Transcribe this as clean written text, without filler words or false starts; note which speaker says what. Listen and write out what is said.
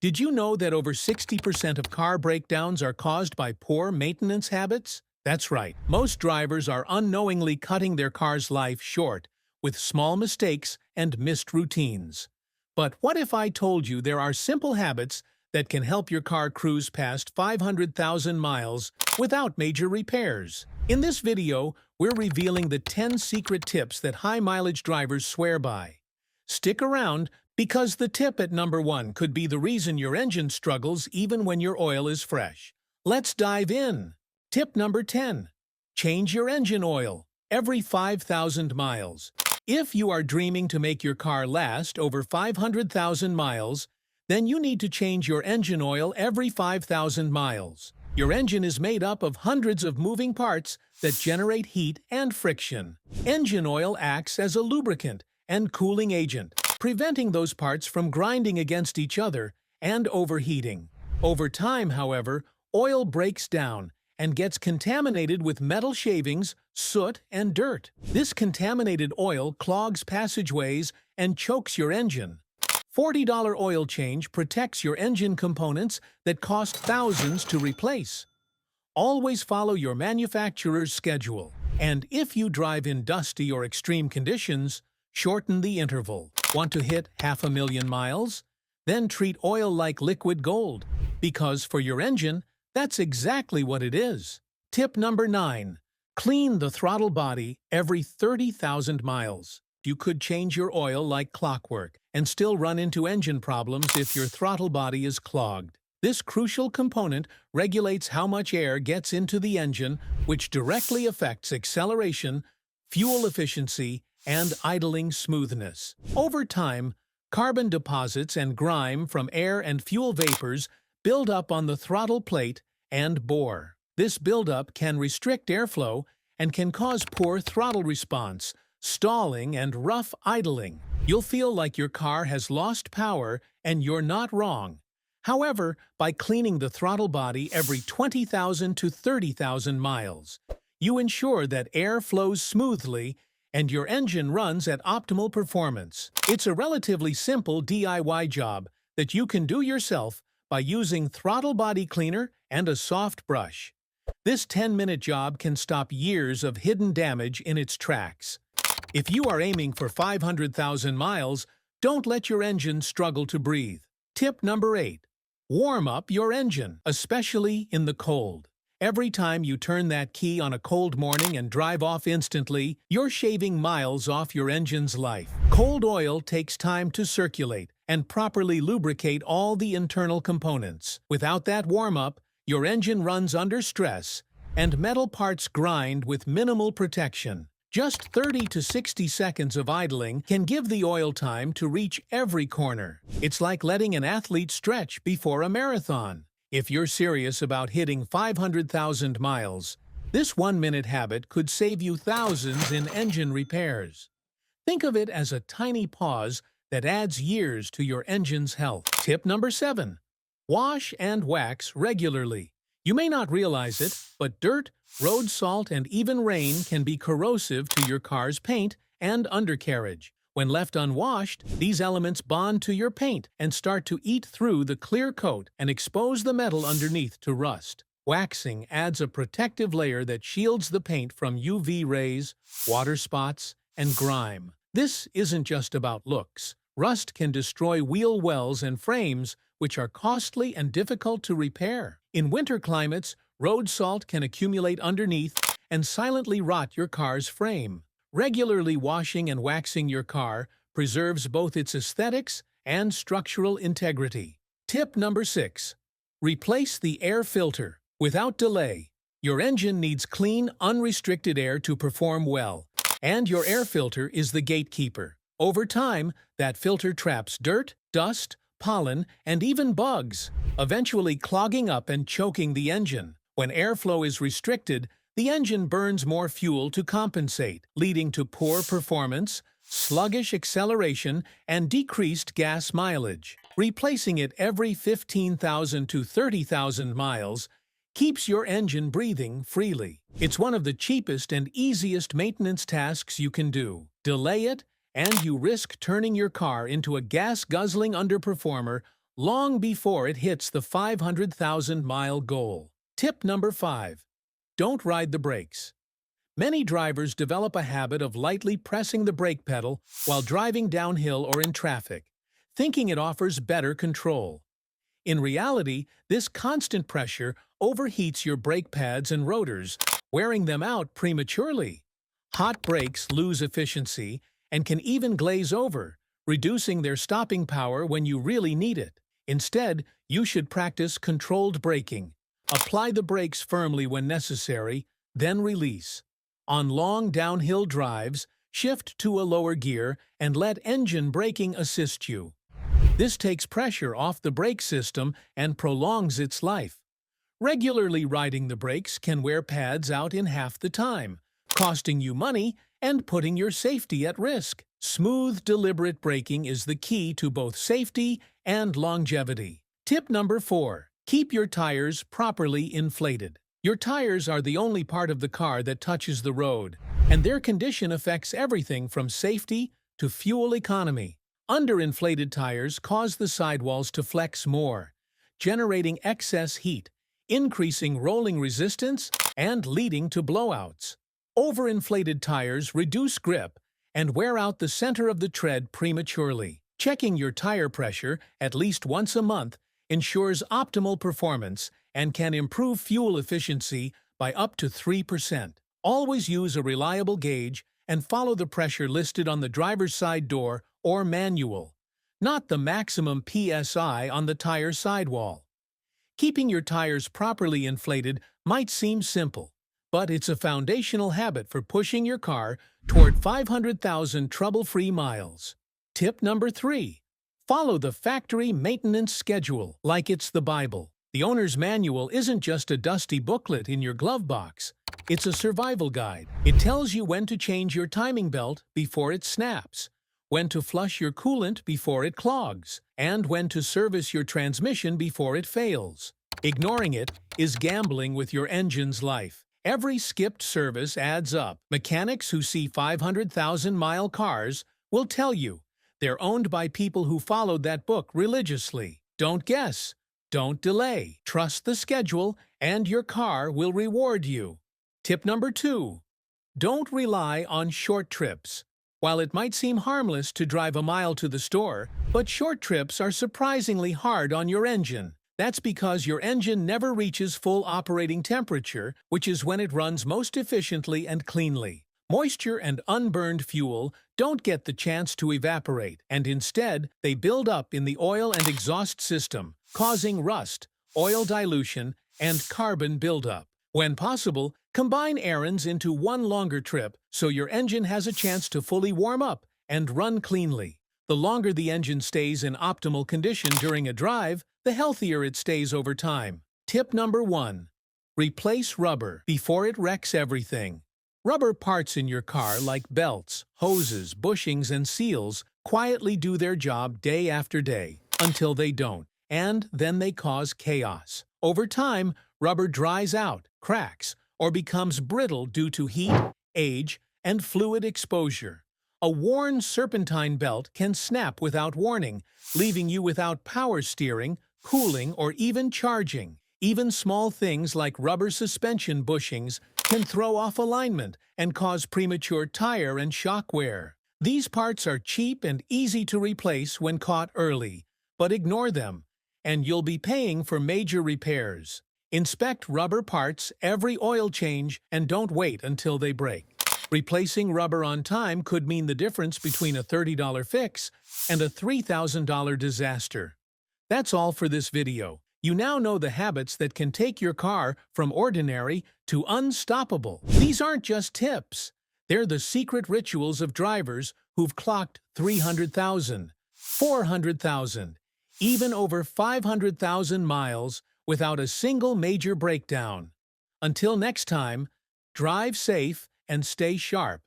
Speaker 1: Did you know that over 60% of car breakdowns are caused by poor maintenance habits? That's right. Most drivers are unknowingly cutting their car's life short with small mistakes and missed routines. But what if I told you there are simple habits that can help your car cruise past 500,000 miles without major repairs? In this video, we're revealing the 10 secret tips that high-mileage drivers swear by. Stick around, because the tip at number 1 could be the reason your engine struggles even when your oil is fresh. Let's dive in. Tip number 10. Change your engine oil every 5,000 miles. If you are dreaming to make your car last over 500,000 miles, then you need to change your engine oil every 5,000 miles. Your engine is made up of hundreds of moving parts that generate heat and friction. Engine oil acts as a lubricant and cooling agent, preventing those parts from grinding against each other and overheating. Over time, however, oil breaks down and gets contaminated with metal shavings, soot, and dirt. This contaminated oil clogs passageways and chokes your engine. $40 oil change protects your engine components that cost thousands to replace. Always follow your manufacturer's schedule. And if you drive in dusty or extreme conditions, shorten the interval. Want to hit 500,000 miles? Then treat oil like liquid gold, because for your engine, that's exactly what it is. Tip number 9. Clean the throttle body every 30,000 miles. You could change your oil like clockwork and still run into engine problems if your throttle body is clogged. This crucial component regulates how much air gets into the engine, which directly affects acceleration, fuel efficiency, and idling smoothness. Over time, carbon deposits and grime from air and fuel vapors build up on the throttle plate and bore. This buildup can restrict airflow and can cause poor throttle response, stalling, and rough idling. You'll feel like your car has lost power, and you're not wrong. However, by cleaning the throttle body every 20,000 to 30,000 miles, you ensure that air flows smoothly and your engine runs at optimal performance. It's a relatively simple DIY job that you can do yourself by using throttle body cleaner and a soft brush. This 10-minute job can stop years of hidden damage in its tracks. If you are aiming for 500,000 miles, don't let your engine struggle to breathe. Tip number 8. Warm up your engine, especially in the cold. Every time you turn that key on a cold morning and drive off instantly, you're shaving miles off your engine's life. Cold oil takes time to circulate and properly lubricate all the internal components. Without that warm-up, your engine runs under stress, and metal parts grind with minimal protection. Just 30 to 60 seconds of idling can give the oil time to reach every corner. It's like letting an athlete stretch before a marathon. If you're serious about hitting 500,000 miles, this 1-minute habit could save you thousands in engine repairs. Think of it as a tiny pause that adds years to your engine's health. Tip number 7. Wash and wax regularly. You may not realize it, but dirt, road salt, and even rain can be corrosive to your car's paint and undercarriage. When left unwashed, these elements bond to your paint and start to eat through the clear coat and expose the metal underneath to rust. Waxing adds a protective layer that shields the paint from UV rays, water spots, and grime. This isn't just about looks. Rust can destroy wheel wells and frames, which are costly and difficult to repair. In winter climates, road salt can accumulate underneath and silently rot your car's frame. Regularly washing and waxing your car preserves both its aesthetics and structural integrity. Tip number 6. Replace the air filter. Without delay, your engine needs clean, unrestricted air to perform well, and your air filter is the gatekeeper. Over time, that filter traps dirt, dust, pollen, and even bugs, eventually clogging up and choking the engine. When airflow is restricted, the engine burns more fuel to compensate, leading to poor performance, sluggish acceleration, and decreased gas mileage. Replacing it every 15,000 to 30,000 miles keeps your engine breathing freely. It's one of the cheapest and easiest maintenance tasks you can do. Delay it, and you risk turning your car into a gas-guzzling underperformer long before it hits the 500,000-mile goal. Tip number 5. Don't ride the brakes. Many drivers develop a habit of lightly pressing the brake pedal while driving downhill or in traffic, thinking it offers better control. In reality, this constant pressure overheats your brake pads and rotors, wearing them out prematurely. Hot brakes lose efficiency and can even glaze over, reducing their stopping power when you really need it. Instead, you should practice controlled braking. Apply the brakes firmly when necessary, then release. On long downhill drives, shift to a lower gear and let engine braking assist you. This takes pressure off the brake system and prolongs its life. Regularly riding the brakes can wear pads out in half the time, costing you money and putting your safety at risk. Smooth, deliberate braking is the key to both safety and longevity. Tip number 4. Keep your tires properly inflated. Your tires are the only part of the car that touches the road, and their condition affects everything from safety to fuel economy. Underinflated tires cause the sidewalls to flex more, generating excess heat, increasing rolling resistance, and leading to blowouts. Overinflated tires reduce grip and wear out the center of the tread prematurely. Checking your tire pressure at least once a month ensures optimal performance and can improve fuel efficiency by up to 3%. Always use a reliable gauge and follow the pressure listed on the driver's side door or manual, not the maximum PSI on the tire sidewall. Keeping your tires properly inflated might seem simple, but it's a foundational habit for pushing your car toward 500,000 trouble-free miles. Tip number 3. Follow the factory maintenance schedule like it's the Bible. The owner's manual isn't just a dusty booklet in your glove box. It's a survival guide. It tells you when to change your timing belt before it snaps, when to flush your coolant before it clogs, and when to service your transmission before it fails. Ignoring it is gambling with your engine's life. Every skipped service adds up. Mechanics who see 500,000-mile cars will tell you they're owned by people who followed that book religiously. Don't guess. Don't delay. Trust the schedule, and your car will reward you. Tip number 2. Don't rely on short trips. While it might seem harmless to drive a mile to the store, but short trips are surprisingly hard on your engine. That's because your engine never reaches full operating temperature, which is when it runs most efficiently and cleanly. Moisture and unburned fuel don't get the chance to evaporate, and instead, they build up in the oil and exhaust system, causing rust, oil dilution, and carbon buildup. When possible, combine errands into one longer trip so your engine has a chance to fully warm up and run cleanly. The longer the engine stays in optimal condition during a drive, the healthier it stays over time. Tip number 1. Replace rubber before it wrecks everything. Rubber parts in your car like belts, hoses, bushings, and seals quietly do their job day after day until they don't, and then they cause chaos. Over time, rubber dries out, cracks, or becomes brittle due to heat, age, and fluid exposure. A worn serpentine belt can snap without warning, leaving you without power steering, cooling, or even charging. Even small things like rubber suspension bushings can throw off alignment and cause premature tire and shock wear. These parts are cheap and easy to replace when caught early, but ignore them, and you'll be paying for major repairs. Inspect rubber parts every oil change and don't wait until they break. Replacing rubber on time could mean the difference between a $30 fix and a $3,000 disaster. That's all for this video. You now know the habits that can take your car from ordinary to unstoppable. These aren't just tips. They're the secret rituals of drivers who've clocked 300,000, 400,000, even over 500,000 miles without a single major breakdown. Until next time, drive safe and stay sharp.